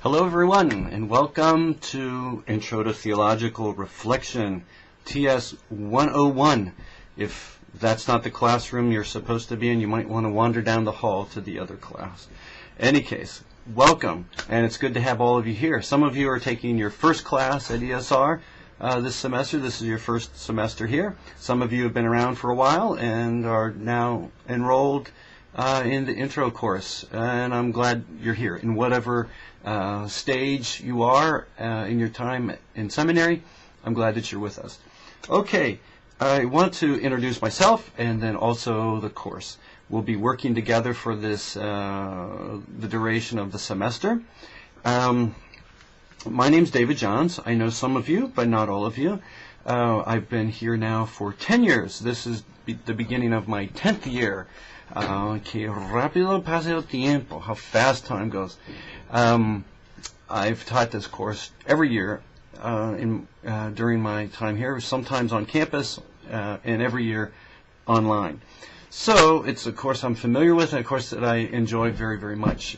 Hello everyone, and welcome to Intro to Theological Reflection, TS 101. If that's not the classroom you're supposed to be in, you might want to wander down the hall to the other class. Any case, welcome, and it's good to have all of you here. Some of you are taking your first class at ESR this semester. This is your first semester here. Some of you have been around for a while and are now enrolled in the intro course, and I'm glad you're here. In whatever stage you are in your time in seminary, I'm glad that you're with us. Okay, I want to introduce myself and then also the course. We'll be working together for this the duration of the semester. My name's David Johns. I know some of you, but not all of you. I've been here now for 10 years. This is the beginning of my 10th year. Que rápido pasa el tiempo, how fast time goes. I've taught this course every year during my time here, sometimes on campus and every year online. So it's a course I'm familiar with and a course that I enjoy very, very much.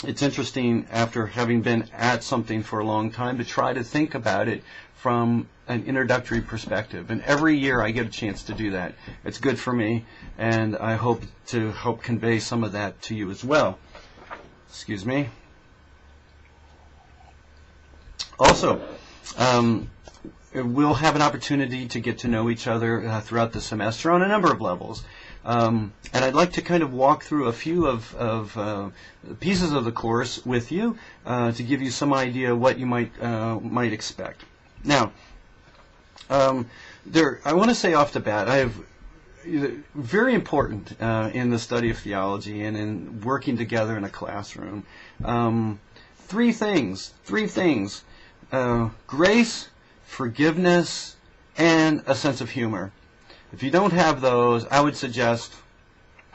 It's interesting, after having been at something for a long time, to try to think about it from an introductory perspective. And every year I get a chance to do that. It's good for me, and I hope to help convey some of that to you as well. Excuse me. Also, we'll have an opportunity to get to know each other throughout the semester on a number of levels. And I'd like to kind of walk through a few of pieces of the course with you to give you some idea what you might expect. Now, I want to say off the bat, I have very important in the study of theology and in working together in a classroom. Three things: grace, forgiveness, and a sense of humor. If you don't have those, I would suggest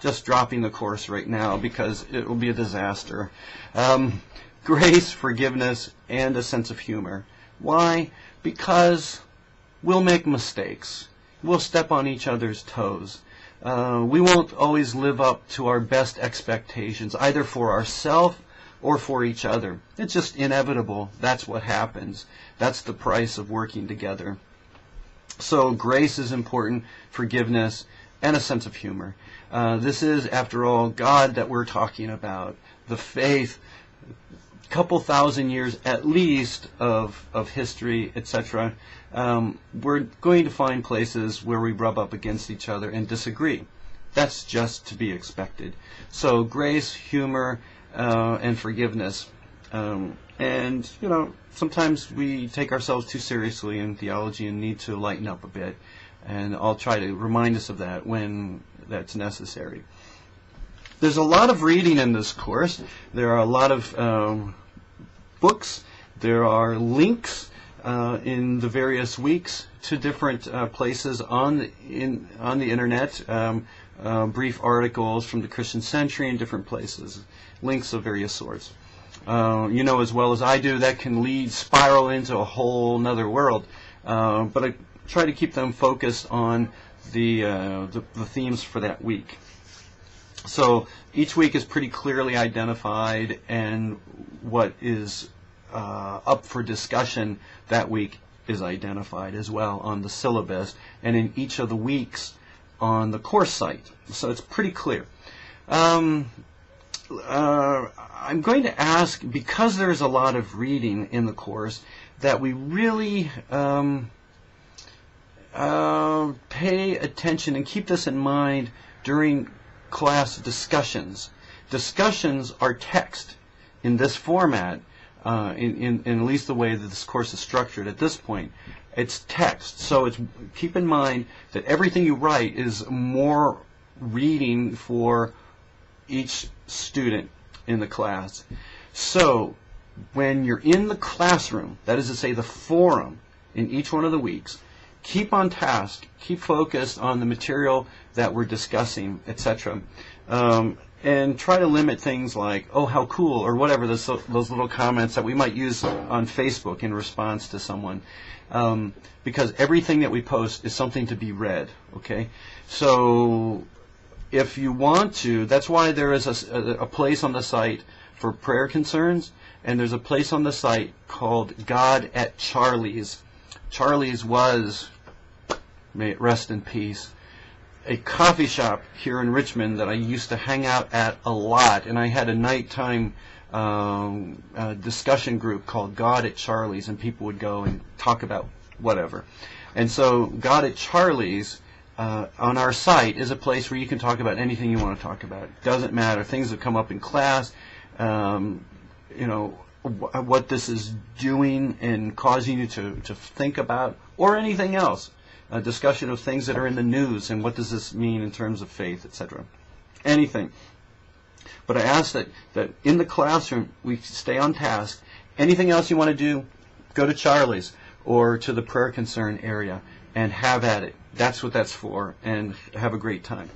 just dropping the course right now, because it will be a disaster. Grace, forgiveness, and a sense of humor. Why? Because we'll make mistakes. We'll step on each other's toes. We won't always live up to our best expectations, either for ourselves or for each other. It's just inevitable. That's what happens. That's the price of working together. So grace is important, forgiveness, and a sense of humor. This is, after all, God that we're talking about. The faith, couple thousand years at least of history, etc. We're going to find places where we rub up against each other and disagree. That's just to be expected. So grace, humor, and forgiveness. And, you know, sometimes we take ourselves too seriously in theology and need to lighten up a bit. And I'll try to remind us of that when that's necessary. There's a lot of reading in this course. There are a lot of books. There are links in the various weeks to different places on the internet. Brief articles from the Christian Century in different places. Links of various sorts. You know as well as I do, that can spiral into a whole nother world. But I try to keep them focused on the themes for that week. So each week is pretty clearly identified, and what is up for discussion that week is identified as well on the syllabus and in each of the weeks on the course site. So it's pretty clear. I'm going to ask, because there's a lot of reading in the course, that we really pay attention and keep this in mind during class discussions. Discussions are text in this format, in at least the way that this course is structured at this point. It's text, so keep in mind that everything you write is more reading for each student in the class. So when you're in the classroom, that is to say the forum in each one of the weeks, keep on task, keep focused on the material that we're discussing, etc. And try to limit things like, oh, how cool, or whatever, those little comments that we might use on Facebook in response to someone. Because everything that we post is something to be read, okay? So if you want to, that's why there is a place on the site for prayer concerns, and there's a place on the site called God at Charlie's. Charlie's was, may it rest in peace, a coffee shop here in Richmond that I used to hang out at a lot, and I had a nighttime discussion group called God at Charlie's, and people would go and talk about whatever. And so God at Charlie's on our site is a place where you can talk about anything you want to talk about. It doesn't matter. Things that come up in class, you know, what this is doing and causing you to think about, or anything else. A discussion of things that are in the news and what does this mean in terms of faith, etc. Anything. But I ask that in the classroom we stay on task. Anything else you want to do, go to Charlie's or to the prayer concern area and have at it. That's what that's for, and have a great time.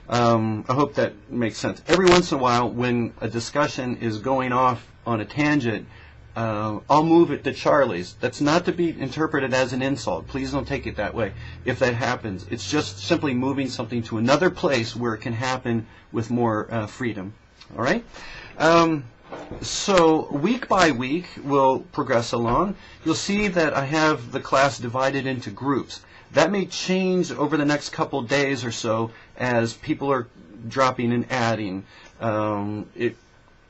I hope that makes sense. Every once in a while, when a discussion is going off on a tangent, I'll move it to Charlie's. That's not to be interpreted as an insult. Please don't take it that way. If that happens, it's just simply moving something to another place where it can happen with more freedom. All right? So week by week, we'll progress along. You'll see that I have the class divided into groups. That may change over the next couple days or so as people are dropping and adding. It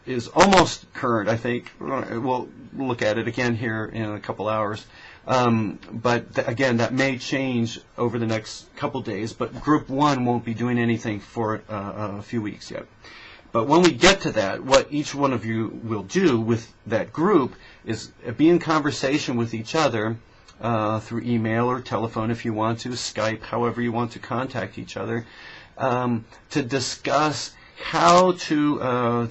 is almost current, I think. We'll look at it again here in a couple hours. But again, that may change over the next couple days. But Group 1 won't be doing anything for a few weeks yet. But when we get to that, what each one of you will do with that group is be in conversation with each other through email or telephone if you want to, Skype, however you want to contact each other, to discuss how to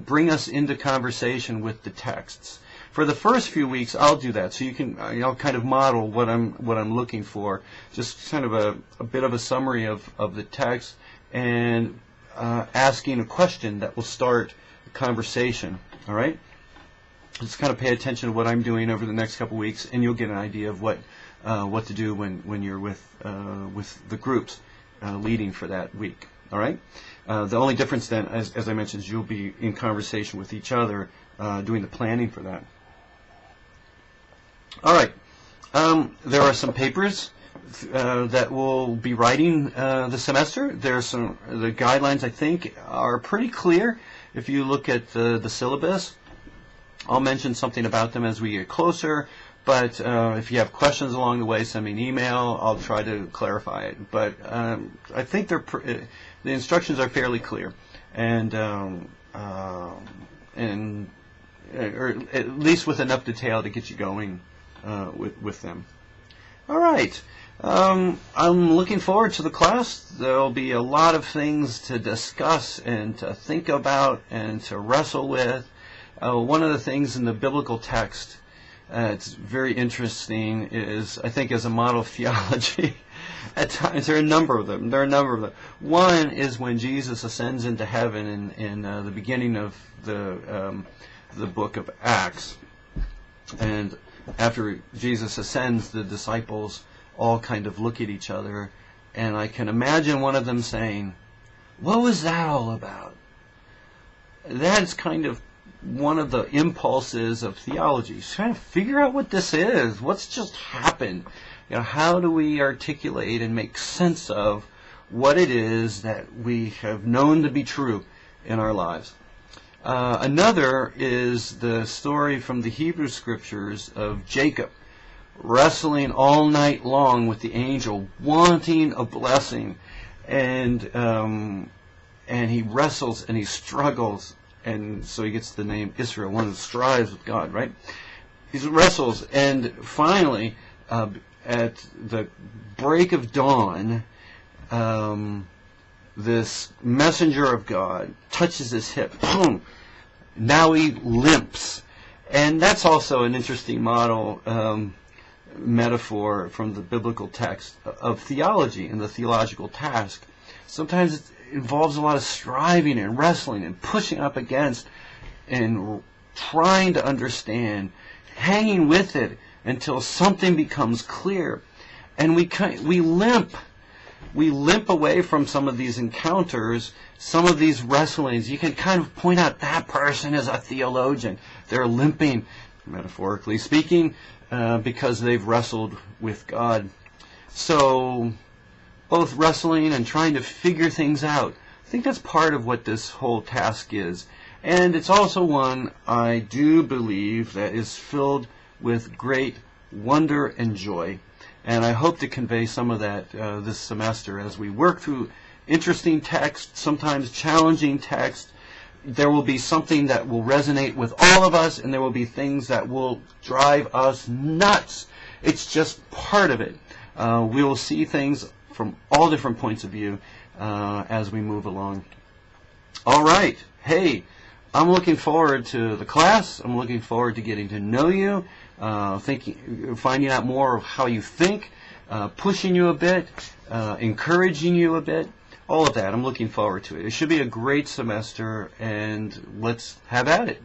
bring us into conversation with the texts. For the first few weeks, I'll do that, so you can kind of model what I'm looking for. Just kind of a bit of a summary of the text and asking a question that will start a conversation. All right. Just kind of pay attention to what I'm doing over the next couple weeks, and you'll get an idea of what to do when you're with the groups leading for that week. All right. The only difference then, as I mentioned, is you'll be in conversation with each other doing the planning for that. All right. There are some papers that we'll be writing the semester. The guidelines, I think, are pretty clear if you look at the syllabus. I'll mention something about them as we get closer, but if you have questions along the way, send me an email. I'll try to clarify it. But I think the instructions are fairly clear, and or at least with enough detail to get you going with them. All right. I'm looking forward to the class. There'll be a lot of things to discuss and to think about and to wrestle with. One of the things in the biblical text, it's very interesting, is I think as a model of theology. At times, there are a number of them. One is when Jesus ascends into heaven in the beginning of the book of Acts, and after Jesus ascends, the disciples all kind of look at each other, and I can imagine one of them saying, "What was that all about?" That's kind of one of the impulses of theology. Trying to figure out what this is. What's just happened? How do we articulate and make sense of what it is that we have known to be true in our lives? Another is the story from the Hebrew Scriptures of Jacob wrestling all night long with the angel, wanting a blessing, and he wrestles and he struggles, and so he gets the name Israel, one who strives with God, right? He wrestles, and finally, at the break of dawn, this messenger of God touches his hip. Boom! Now he limps. And that's also an interesting model, metaphor from the biblical text of theology and the theological task. Sometimes it involves a lot of striving and wrestling and pushing up against and trying to understand, hanging with it until something becomes clear. And we limp. we limp away from some of these encounters, some of these wrestlings. You can kind of point out that person is a theologian. They're limping, metaphorically speaking, because they've wrestled with God. So both wrestling and trying to figure things out, I think that's part of what this whole task is. And it's also one, I do believe, that is filled with great wonder and joy. And I hope to convey some of that this semester as we work through interesting text, sometimes challenging text. There will be something that will resonate with all of us, and there will be things that will drive us nuts. It's just part of it. We will see things from all different points of view as we move along. All right. Hey, I'm looking forward to the class. I'm looking forward to getting to know you, finding out more of how you think, pushing you a bit, encouraging you a bit. All of that. I'm looking forward to it. It should be a great semester, and let's have at it.